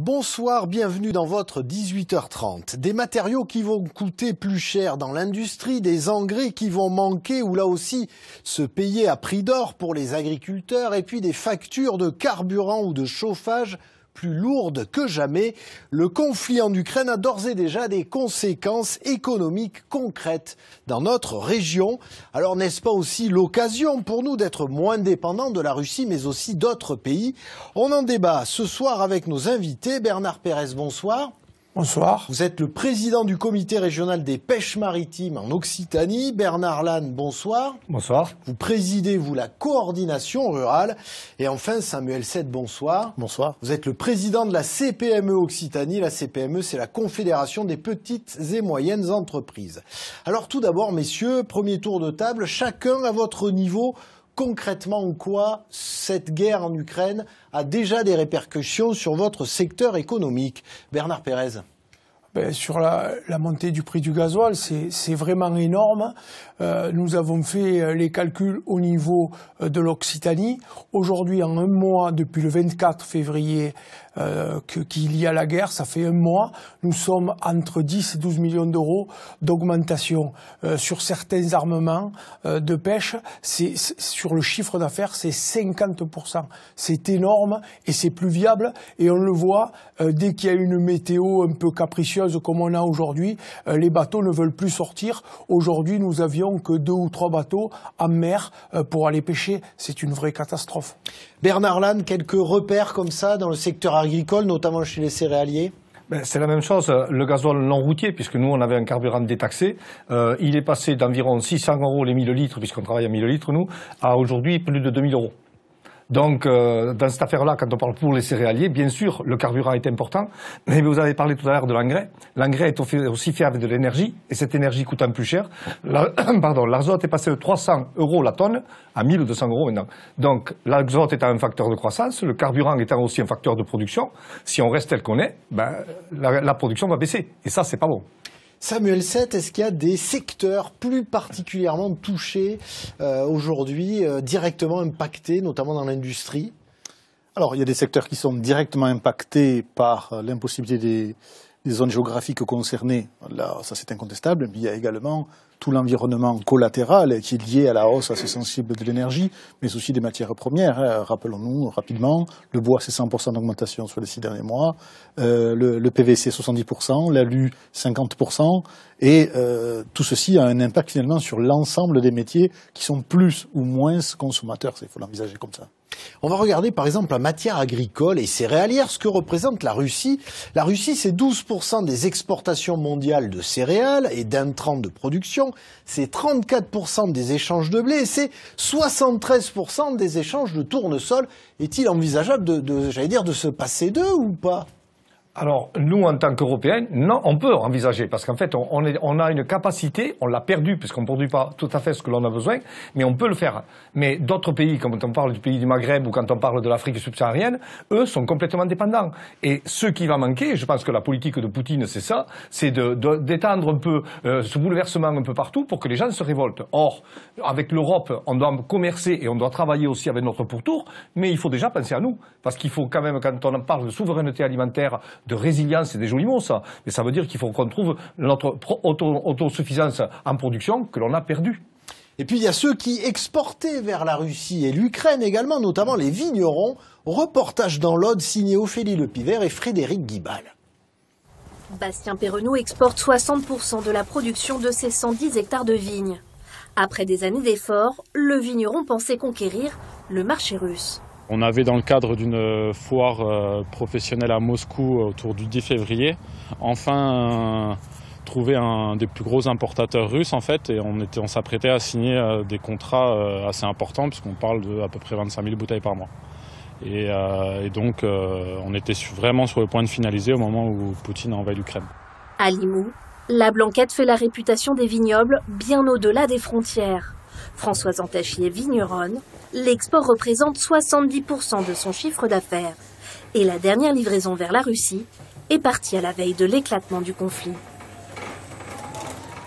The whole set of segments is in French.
Bonsoir, bienvenue dans votre 18h30. Des matériaux qui vont coûter plus cher dans l'industrie, des engrais qui vont manquer ou là aussi se payer à prix d'or pour les agriculteurs et puis des factures de carburant ou de chauffage plus lourdes que jamais. Le conflit en Ukraine a d'ores et déjà des conséquences économiques concrètes dans notre région. Alors n'est-ce pas aussi l'occasion pour nous d'être moins dépendants de la Russie mais aussi d'autres pays? On en débat ce soir avec nos invités. Bernard Pérez, bonsoir. Bonsoir. Vous êtes le président du comité régional des pêches maritimes en Occitanie. Bernard Lannes, bonsoir. Bonsoir. Vous présidez, vous, la coordination rurale. Et enfin, Samuel Sett, bonsoir. Bonsoir. Vous êtes le président de la CPME Occitanie. La CPME, c'est la Confédération des petites et moyennes entreprises. Alors tout d'abord, messieurs, premier tour de table, chacun à votre niveau. Concrètement, en quoi cette guerre en Ukraine a déjà des répercussions sur votre secteur économique? Bernard Pérez. Sur la montée du prix du gasoil, c'est vraiment énorme. Nous avons fait les calculs au niveau de l'Occitanie. Aujourd'hui, en un mois, depuis le 24 février qu'il y a la guerre, ça fait un mois, nous sommes entre 10 et 12 millions d'euros d'augmentation sur certains armements de pêche. Sur le chiffre d'affaires, c'est 50%. C'est énorme et c'est plus viable. Et on le voit, dès qu'il y a une météo un peu capricieuse comme on a aujourd'hui, les bateaux ne veulent plus sortir. Aujourd'hui, nous avions que 2 ou 3 bateaux en mer pour aller pêcher. C'est une vraie catastrophe. Bernard Lannes, quelques repères comme ça dans le secteur agricole, notamment chez les céréaliers? C'est la même chose, le gasoil non routier, puisque nous on avait un carburant détaxé, il est passé d'environ 600 € les 1000 litres, puisqu'on travaille à 1000 litres nous, à aujourd'hui plus de 2000 €. Donc, dans cette affaire-là, quand on parle pour les céréaliers, bien sûr, le carburant est important, mais vous avez parlé tout à l'heure de l'engrais. L'engrais est aussi fait avec de l'énergie, et cette énergie coûtant plus cher. L'azote est passé de 300 € la tonne à 1200 € maintenant. Donc, l'azote étant un facteur de croissance, le carburant étant aussi un facteur de production, si on reste tel qu'on est, la production va baisser. Et ça, c'est pas bon. Samuel Sett, est-ce qu'il y a des secteurs plus particulièrement touchés aujourd'hui, directement impactés, notamment dans l'industrie? Alors, il y a des secteurs qui sont directement impactés par l'impossibilité des zones géographiques concernées. Là, ça c'est incontestable. Mais il y a également tout l'environnement collatéral qui est lié à la hausse assez sensible de l'énergie, mais aussi des matières premières. Rappelons-nous rapidement, le bois c'est 100% d'augmentation sur les 6 derniers mois, le PVC 70%, l'alu 50%, et tout ceci a un impact finalement sur l'ensemble des métiers qui sont plus ou moins consommateurs. Il faut l'envisager comme ça. On va regarder par exemple la matière agricole et céréalière, ce que représente la Russie. La Russie, c'est 12% des exportations mondiales de céréales et d'intrants de production, c'est 34% des échanges de blé et c'est 73% des échanges de tournesol. Est-il envisageable de se passer d'eux ou pas ? Alors, nous, en tant qu'Européens, non, on peut envisager, parce qu'en fait, on a une capacité, on l'a perdue, puisqu'on ne produit pas tout à fait ce que l'on a besoin, mais on peut le faire. Mais d'autres pays, quand on parle du pays du Maghreb ou quand on parle de l'Afrique subsaharienne, eux sont complètement dépendants. Et ce qui va manquer, je pense que la politique de Poutine, c'est ça, c'est d'étendre un peu ce bouleversement un peu partout pour que les gens se révoltent. Or, avec l'Europe, on doit commercer et on doit travailler aussi avec notre pourtour, mais il faut déjà penser à nous, parce qu'il faut quand même, quand on parle de souveraineté alimentaire, de résilience, c'est des jolis mots ça, mais ça veut dire qu'il faut qu'on trouve notre autosuffisance en production que l'on a perdue. Et puis il y a ceux qui exportaient vers la Russie et l'Ukraine également, notamment les vignerons. Reportage dans l'Aude signé Ophélie Lepivert et Frédéric Guibal. Bastien Perrenot exporte 60% de la production de ses 110 hectares de vignes. Après des années d'efforts, le vigneron pensait conquérir le marché russe. On avait dans le cadre d'une foire professionnelle à Moscou autour du 10 février, enfin trouvé un des plus gros importateurs russes en fait, et on s'apprêtait à signer des contrats assez importants puisqu'on parle de à peu près 25 000 bouteilles par mois. Et donc on était vraiment sur le point de finaliser au moment où Poutine a envahi l'Ukraine. À Limoux, la Blanquette fait la réputation des vignobles bien au-delà des frontières. Françoise Antachi est vigneronne. L'export représente 70% de son chiffre d'affaires. Et la dernière livraison vers la Russie est partie à la veille de l'éclatement du conflit.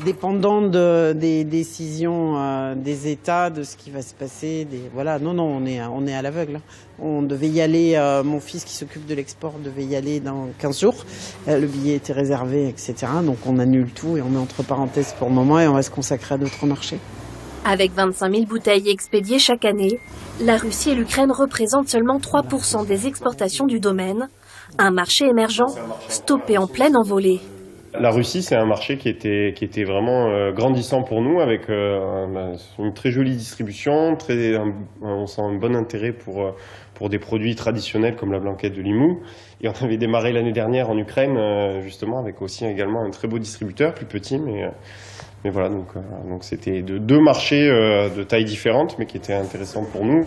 dépendant des décisions des États, de ce qui va se passer. Voilà, non, on est à l'aveugle. On devait y aller, mon fils qui s'occupe de l'export devait y aller dans 15 jours. Le billet était réservé, etc. Donc on annule tout et on met entre parenthèses pour le moment et on va se consacrer à d'autres marchés. Avec 25 000 bouteilles expédiées chaque année, la Russie et l'Ukraine représentent seulement 3% des exportations du domaine. Un marché émergent stoppé en pleine envolée. La Russie, c'est un marché qui était vraiment grandissant pour nous, avec une très jolie distribution, on sent un bon intérêt pour des produits traditionnels comme la blanquette de Limoux. Et on avait démarré l'année dernière en Ukraine, justement, avec aussi également un très beau distributeur, plus petit, mais voilà, donc c'était deux marchés de taille différente, mais qui étaient intéressants pour nous.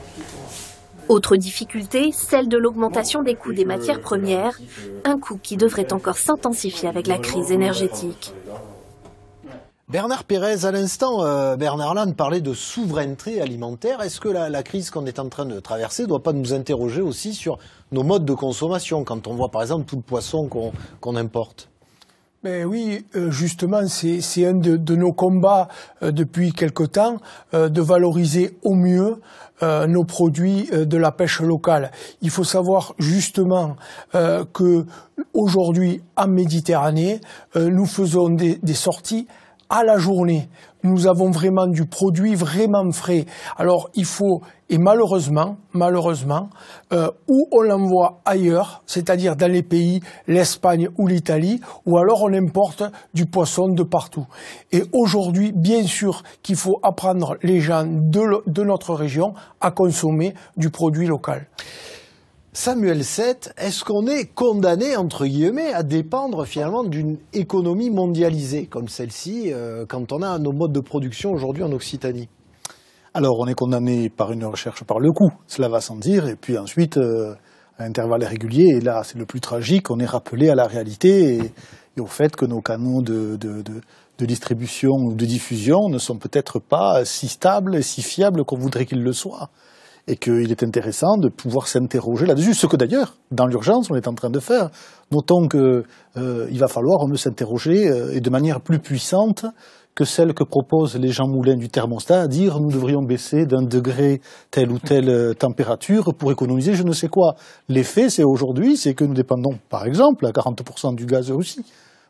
Autre difficulté, celle de l'augmentation des coûts des matières premières, un coût qui devrait encore s'intensifier avec la crise énergétique. Bernard Pérez, à l'instant, Bernard Lannes parlait de souveraineté alimentaire. Est-ce que la crise qu'on est en train de traverser ne doit pas nous interroger aussi sur nos modes de consommation, quand on voit par exemple tout le poisson qu'on importe ? Mais oui, justement, c'est un de nos combats depuis quelque temps, de valoriser au mieux nos produits de la pêche locale. Il faut savoir justement que aujourd'hui en Méditerranée, nous faisons des sorties à la journée. Nous avons vraiment du produit vraiment frais. Alors il faut, et malheureusement, où on l'envoie ailleurs, c'est-à-dire dans les pays, l'Espagne ou l'Italie, ou alors on importe du poisson de partout. Et aujourd'hui, bien sûr qu'il faut apprendre les gens de notre région à consommer du produit local. Samuel Sett, est-ce qu'on est condamné, entre guillemets, à dépendre finalement d'une économie mondialisée comme celle-ci, quand on a nos modes de production aujourd'hui en Occitanie ? Alors, on est condamné par une recherche par le coût, cela va sans dire, et puis ensuite, à intervalles réguliers, et là, c'est le plus tragique, on est rappelé à la réalité et au fait que nos canaux de distribution ou de diffusion ne sont peut-être pas si stables et si fiables qu'on voudrait qu'ils le soient. Et qu'il est intéressant de pouvoir s'interroger là-dessus, ce que d'ailleurs, dans l'urgence, on est en train de faire. Notons qu'il va falloir s'interroger et de manière plus puissante que celle que proposent les Jean Moulin du thermostat, à dire nous devrions baisser d'1 degré telle ou telle température pour économiser je ne sais quoi. L'effet, c'est aujourd'hui, c'est que nous dépendons, par exemple, à 40% du gaz de Russie.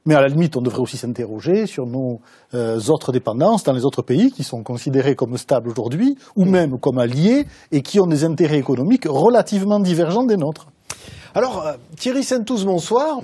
Mais à la limite, on devrait aussi s'interroger sur nos autres dépendances dans les autres pays qui sont considérés comme stables aujourd'hui, ou même comme alliés, et qui ont des intérêts économiques relativement divergents des nôtres. Alors, Thierry Saint-Touze, bonsoir.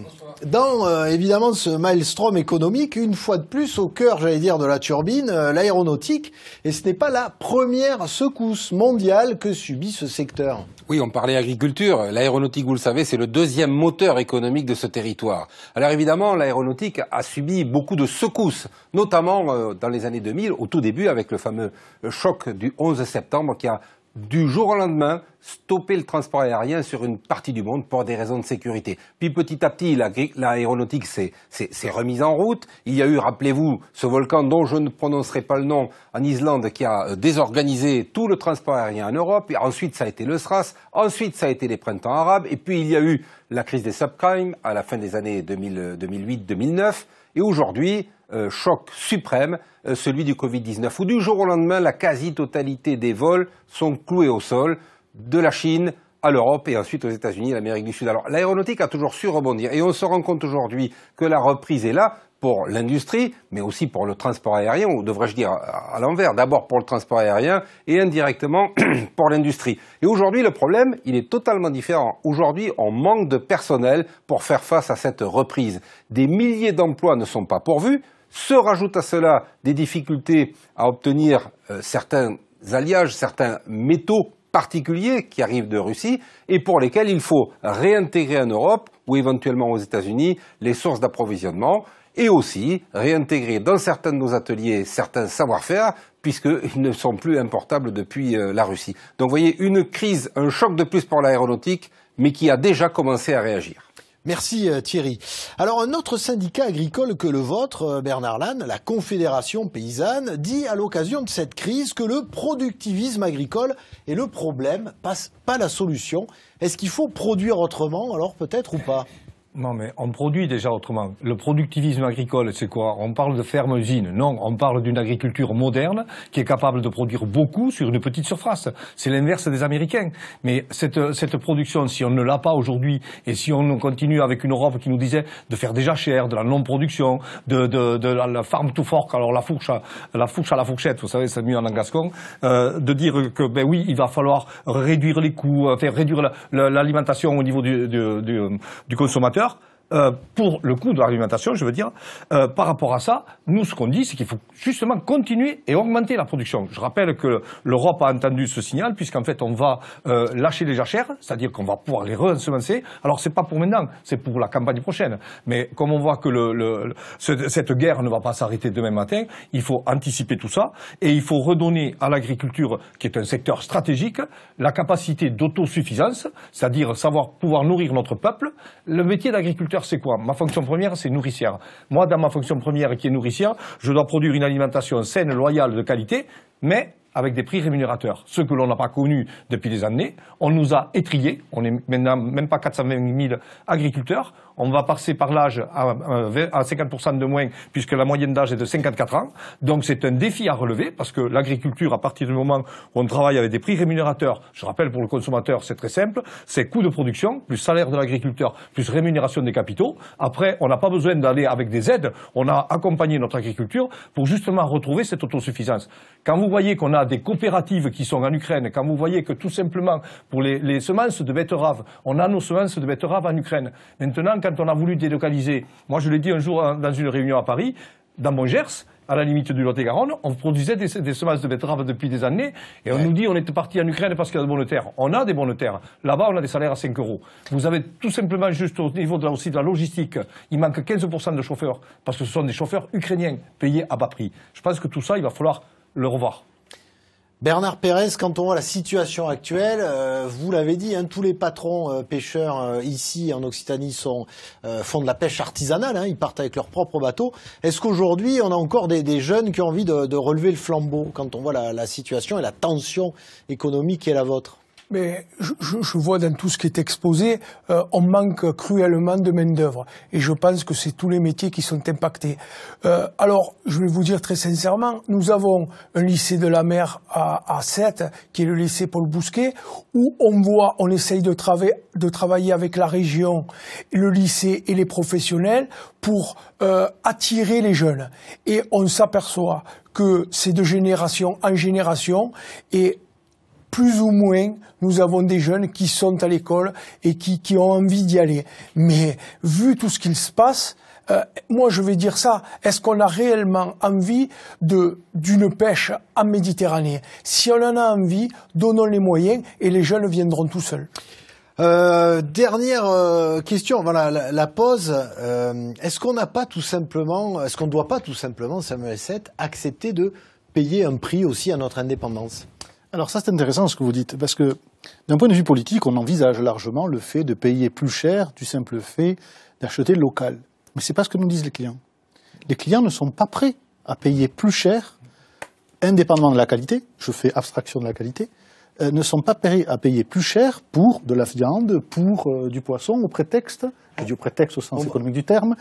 Dans, évidemment, ce maelstrom économique, une fois de plus, au cœur, j'allais dire, de la turbine, l'aéronautique. Et ce n'est pas la première secousse mondiale que subit ce secteur. Oui, on parlait agriculture. L'aéronautique, vous le savez, c'est le deuxième moteur économique de ce territoire. Alors évidemment, l'aéronautique a subi beaucoup de secousses, notamment dans les années 2000, au tout début, avec le fameux choc du 11 septembre qui a du jour au lendemain, stopper le transport aérien sur une partie du monde pour des raisons de sécurité. Puis petit à petit, l'aéronautique s'est remise en route. Il y a eu, rappelez-vous, ce volcan dont je ne prononcerai pas le nom, en Islande, qui a désorganisé tout le transport aérien en Europe. Et ensuite, ça a été le SRAS. Ensuite, ça a été les printemps arabes. Et puis, il y a eu la crise des subprimes à la fin des années 2008-2009. Et aujourd'hui, choc suprême, celui du Covid-19, où du jour au lendemain, la quasi-totalité des vols sont cloués au sol, de la Chine à l'Europe et ensuite aux États-Unis et l'Amérique du Sud. Alors l'aéronautique a toujours su rebondir et on se rend compte aujourd'hui que la reprise est là pour l'industrie, mais aussi pour le transport aérien, ou devrais-je dire à l'envers, d'abord pour le transport aérien et indirectement pour l'industrie. Et aujourd'hui, le problème, il est totalement différent. Aujourd'hui, on manque de personnel pour faire face à cette reprise. Des milliers d'emplois ne sont pas pourvus. Se rajoutent à cela des difficultés à obtenir certains alliages, certains métaux particuliers qui arrivent de Russie et pour lesquels il faut réintégrer en Europe ou éventuellement aux États-Unis les sources d'approvisionnement et aussi réintégrer dans certains de nos ateliers certains savoir-faire puisqu'ils ne sont plus importables depuis la Russie. Donc vous voyez, une crise, un choc de plus pour l'aéronautique, mais qui a déjà commencé à réagir. Merci Thierry. Alors un autre syndicat agricole que le vôtre, Bernard Lannes, la Confédération paysanne, dit à l'occasion de cette crise que le productivisme agricole est le problème, pas la solution. Est-ce qu'il faut produire autrement alors peut-être ou pas ? Non, mais on produit déjà autrement. Le productivisme agricole, c'est quoi? On parle de ferme-usine. Non, on parle d'une agriculture moderne qui est capable de produire beaucoup sur une petite surface. C'est l'inverse des Américains. Mais cette production, si on ne l'a pas aujourd'hui, et si on continue avec une Europe qui nous disait de faire des jachères, de la non-production, de la farm to fork, alors la fourche à la fourchette, vous savez, c'est mieux en gascon, de dire que, ben oui, il va falloir réduire les coûts, faire réduire l'alimentation au niveau du consommateur. Pour le coût de l'alimentation, je veux dire, par rapport à ça, nous, ce qu'on dit, c'est qu'il faut justement continuer et augmenter la production. Je rappelle que l'Europe a entendu ce signal, puisqu'en fait, on va lâcher les jachères, c'est-à-dire qu'on va pouvoir les re-ensemencer. Alors, c'est pas pour maintenant, c'est pour la campagne prochaine. Mais comme on voit que cette guerre ne va pas s'arrêter demain matin, il faut anticiper tout ça, et il faut redonner à l'agriculture, qui est un secteur stratégique, la capacité d'autosuffisance, c'est-à-dire savoir pouvoir nourrir notre peuple. Le métier d'agriculteur, c'est quoi? Ma fonction première, c'est nourricière. Moi, dans ma fonction première qui est nourricière, je dois produire une alimentation saine, loyale, de qualité, mais avec des prix rémunérateurs. Ce que l'on n'a pas connu depuis des années. On nous a étriés. On est maintenant même pas 420 000 agriculteurs. On va passer par l'âge à 50% de moins, puisque la moyenne d'âge est de 54 ans. Donc c'est un défi à relever, parce que l'agriculture, à partir du moment où on travaille avec des prix rémunérateurs, je rappelle pour le consommateur, c'est très simple, c'est coût de production, plus salaire de l'agriculteur, plus rémunération des capitaux. Après, on n'a pas besoin d'aller avec des aides. On a accompagné notre agriculture pour justement retrouver cette autosuffisance. Quand vous voyez qu'on a des coopératives qui sont en Ukraine, quand vous voyez que tout simplement pour les semences de betteraves, on a nos semences de betteraves en Ukraine. Maintenant, quand on a voulu délocaliser, moi je l'ai dit un jour dans une réunion à Paris, dans mon Gers, à la limite du Lot-et-Garonne, on produisait des semences de betteraves depuis des années, et on nous dit on était parti en Ukraine parce qu'il y a de bonnes terres. On a des bonnes terres. Là-bas, on a des salaires à 5 €. Vous avez tout simplement juste au niveau aussi de la logistique, il manque 15% de chauffeurs, parce que ce sont des chauffeurs ukrainiens payés à bas prix. Je pense que tout ça, il va falloir le revoir. Bernard Pérez, quand on voit la situation actuelle, vous l'avez dit, tous les patrons pêcheurs ici en Occitanie font de la pêche artisanale, ils partent avec leurs propres bateaux. Est-ce qu'aujourd'hui, on a encore des jeunes qui ont envie de relever le flambeau quand on voit la situation et la tension économique qui est la vôtre? Mais je vois dans tout ce qui est exposé, on manque cruellement de main-d'œuvre. Et je pense que c'est tous les métiers qui sont impactés. Alors, je vais vous dire très sincèrement, nous avons un lycée de la mer à Sète, qui est le lycée Paul Bousquet, où on essaye de travailler avec la région, le lycée et les professionnels pour attirer les jeunes. Et on s'aperçoit que c'est de génération en génération, et plus ou moins, nous avons des jeunes qui sont à l'école et qui ont envie d'y aller. Mais vu tout ce qu'il se passe, moi je vais dire ça, est-ce qu'on a réellement envie d'une pêche en Méditerranée? Si on en a envie, donnons les moyens et les jeunes viendront tout seuls. Dernière question, voilà la pause. Est-ce qu'on n'a pas tout simplement, est-ce qu'on ne doit pas tout simplement, Samuel Sett, accepter de payer un prix aussi à notre indépendance? Alors ça c'est intéressant ce que vous dites, parce que d'un point de vue politique, on envisage largement le fait de payer plus cher du simple fait d'acheter local. Mais c'est pas ce que nous disent les clients. Les clients ne sont pas prêts à payer plus cher, indépendamment de la qualité, je fais abstraction de la qualité, ne sont pas prêts à payer plus cher pour de la viande, pour du poisson, au prétexte, et du prétexte au sens économique du terme.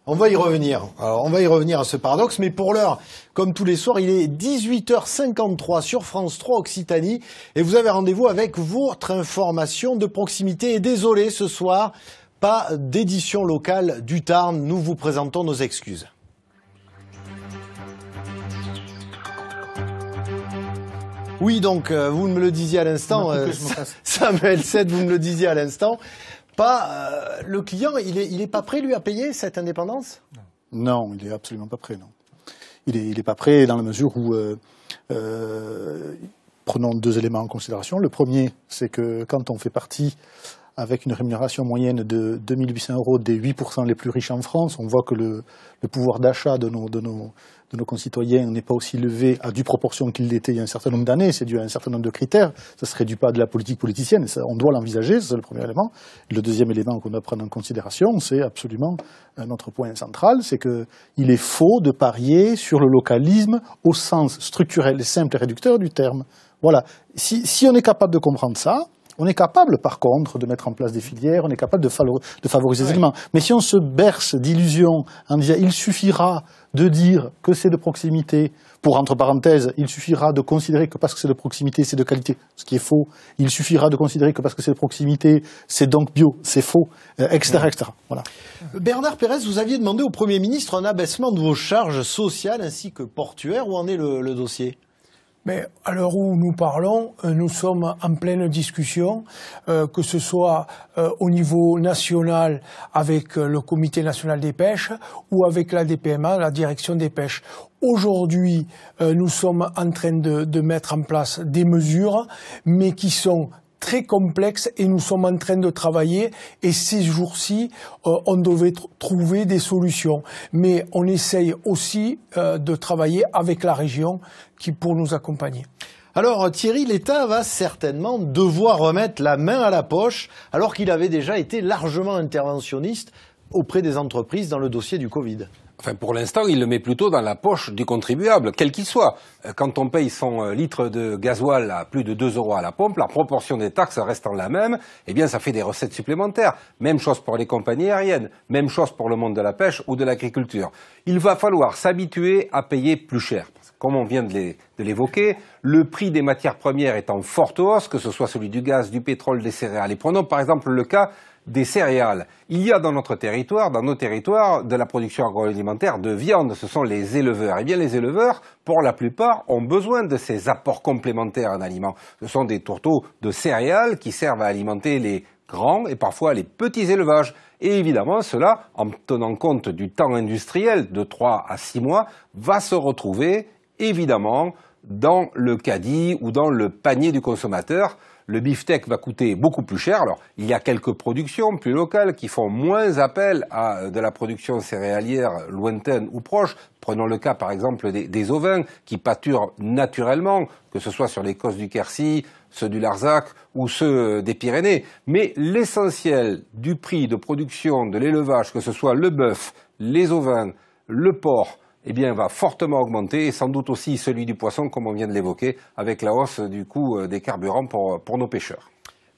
On va y revenir. Alors, on va y revenir à ce paradoxe, mais pour l'heure, comme tous les soirs, il est 18h53 sur France 3 Occitanie, et vous avez rendez-vous avec votre information de proximité. Et désolé, ce soir, pas d'édition locale du Tarn. Nous vous présentons nos excuses. Oui, donc, vous me le disiez à l'instant, Samuel Sett, vous me le disiez à l'instant. Le client, il est pas prêt, lui, à payer cette indépendance? Non, il est absolument pas prêt, non. Il est pas prêt dans la mesure où, prenons deux éléments en considération. Le premier, c'est que quand on fait partie avec une rémunération moyenne de 2 800 € des 8% les plus riches en France, on voit que le pouvoir d'achat de nos concitoyens n'est pas aussi élevé à due proportion qu'il l'était il y a un certain nombre d'années. C'est dû à un certain nombre de critères. Ça se réduit pas à de la politique politicienne. Ça, on doit l'envisager, c'est le premier élément. Et le deuxième élément qu'on doit prendre en considération, c'est absolument notre point central, c'est que il est faux de parier sur le localisme au sens structurel et simple et réducteur du terme. Voilà. Si on est capable de comprendre ça, On est capable, par contre, de mettre en place des filières, on est capable de favoriser ces éléments. Mais si on se berce d'illusions en disant il suffira de dire que c'est de proximité, pour entre parenthèses, il suffira de considérer que parce que c'est de proximité, c'est de qualité, ce qui est faux. Il suffira de considérer que parce que c'est de proximité, c'est donc bio, c'est faux, etc., etc. Voilà. Bernard Pérez, vous aviez demandé au Premier ministre un abaissement de vos charges sociales ainsi que portuaires. Où en est le dossier ? Mais à l'heure où nous parlons, nous sommes en pleine discussion, que ce soit au niveau national avec le Comité national des pêches ou avec la DPMA, la direction des pêches. Aujourd'hui, nous sommes en train de mettre en place des mesures, mais qui sont très complexe et nous sommes en train de travailler et ces jours-ci, on devait trouver des solutions. Mais on essaye aussi de travailler avec la région pour nous accompagner. Alors Thierry, l'État va certainement devoir remettre la main à la poche alors qu'il avait déjà été largement interventionniste auprès des entreprises dans le dossier du Covid. Enfin, pour l'instant, il le met plutôt dans la poche du contribuable, quel qu'il soit. Quand on paye son litre de gasoil à plus de 2 € à la pompe, la proportion des taxes restant la même, eh bien, ça fait des recettes supplémentaires. Même chose pour les compagnies aériennes, même chose pour le monde de la pêche ou de l'agriculture. Il va falloir s'habituer à payer plus cher. Comme on vient de l'évoquer, le prix des matières premières est en forte hausse, que ce soit celui du gaz, du pétrole, des céréales. Et prenons par exemple le cas des céréales. Il y a dans nos territoires, de la production agroalimentaire de viande. Ce sont les éleveurs. Eh bien, les éleveurs, pour la plupart, ont besoin de ces apports complémentaires en aliments. Ce sont des tourteaux de céréales qui servent à alimenter les grands et parfois les petits élevages. Et évidemment, cela, en tenant compte du temps industriel de 3 à 6 mois, va se retrouver, évidemment, dans le caddie ou dans le panier du consommateur. Le beefsteak va coûter beaucoup plus cher. Alors, il y a quelques productions plus locales qui font moins appel à de la production céréalière lointaine ou proche. Prenons le cas, par exemple, des ovins qui pâturent naturellement, que ce soit sur les côtes du Quercy, ceux du Larzac ou ceux des Pyrénées. Mais l'essentiel du prix de production de l'élevage, que ce soit le bœuf, les ovins, le porc, eh bien, va fortement augmenter, et sans doute aussi celui du poisson, comme on vient de l'évoquer, avec la hausse du coût des carburants pour nos pêcheurs.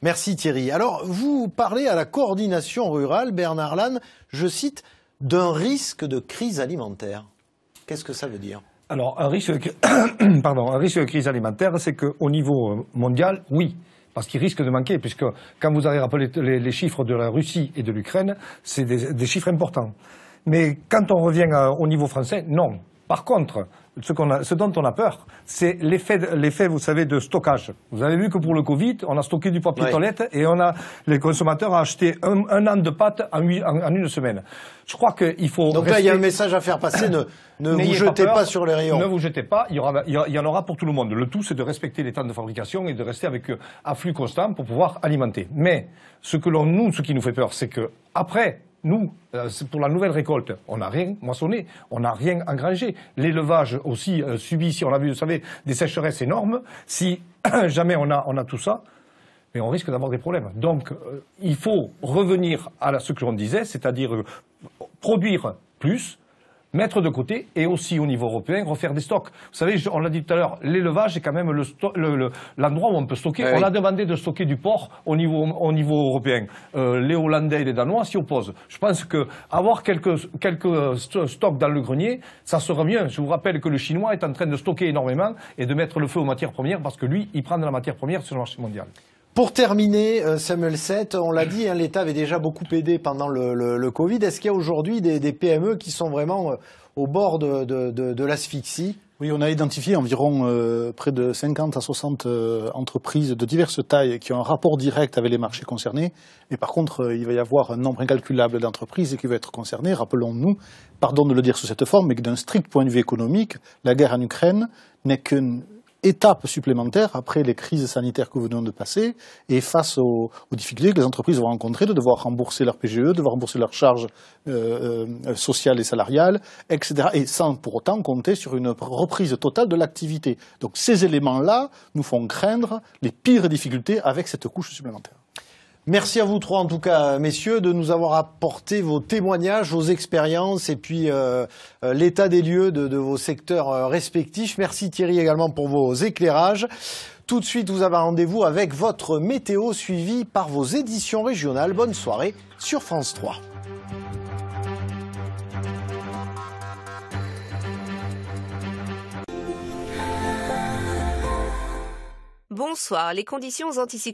Merci Thierry. Alors, vous parlez à la coordination rurale, Bernard Lannes, je cite, d'un risque de crise alimentaire. Qu'est-ce que ça veut dire ? Alors, un risque de crise alimentaire, c'est qu'au niveau mondial, oui. Parce qu'il risque de manquer, puisque quand vous avez rappelé les chiffres de la Russie et de l'Ukraine, c'est des chiffres importants. Mais quand on revient au niveau français, non. Par contre, ce dont on a peur, c'est l'effet, vous savez, de stockage. Vous avez vu que pour le Covid, on a stocké du papier toilette et les consommateurs ont acheté un an de pâtes en une semaine. Je crois qu'il faut. Donc là, il y a un message à faire passer. Ne vous jetez pas sur les rayons. Ne vous jetez pas. Il y en aura pour tout le monde. Le tout, c'est de respecter les temps de fabrication et de rester avec un flux constant pour pouvoir alimenter. Mais ce qui nous fait peur, c'est que après. Nous, pour la nouvelle récolte, on n'a rien moissonné, on n'a rien engrangé. L'élevage aussi subit, si on a vu, vous savez, des sécheresses énormes. Si jamais on a tout ça, mais on risque d'avoir des problèmes. Donc, il faut revenir à ce que l'on disait, c'est-à-dire produire plus, mettre de côté, et aussi au niveau européen, refaire des stocks. Vous savez, on l'a dit tout à l'heure, l'élevage est quand même l'endroit où on peut stocker. On a demandé de stocker du porc au niveau européen. Les Hollandais et les Danois s'y opposent. Je pense que avoir quelques stocks dans le grenier, ça serait mieux. Je vous rappelle que le Chinois est en train de stocker énormément et de mettre le feu aux matières premières parce que lui, il prend de la matière première sur le marché mondial. Pour terminer, Samuel Sett, on l'a dit, l'État avait déjà beaucoup aidé pendant le Covid. Est-ce qu'il y a aujourd'hui des PME qui sont vraiment au bord de l'asphyxie ? Oui, on a identifié environ près de 50 à 60 entreprises de diverses tailles qui ont un rapport direct avec les marchés concernés. Mais par contre, il va y avoir un nombre incalculable d'entreprises qui vont être concernées. Rappelons-nous, pardon de le dire sous cette forme, mais que d'un strict point de vue économique, la guerre en Ukraine n'est qu'une étape supplémentaire après les crises sanitaires que nous venons de passer et face aux difficultés que les entreprises vont rencontrer de devoir rembourser leur PGE, de devoir rembourser leurs charges sociales et salariales, etc. Et sans pour autant compter sur une reprise totale de l'activité. Donc ces éléments-là nous font craindre les pires difficultés avec cette couche supplémentaire. Merci à vous trois, en tout cas, messieurs, de nous avoir apporté vos témoignages, vos expériences et puis l'état des lieux de vos secteurs respectifs. Merci Thierry également pour vos éclairages. Tout de suite, vous avez rendez-vous avec votre météo suivi par vos éditions régionales. Bonne soirée sur France 3. Bonsoir, les conditions anticycloniques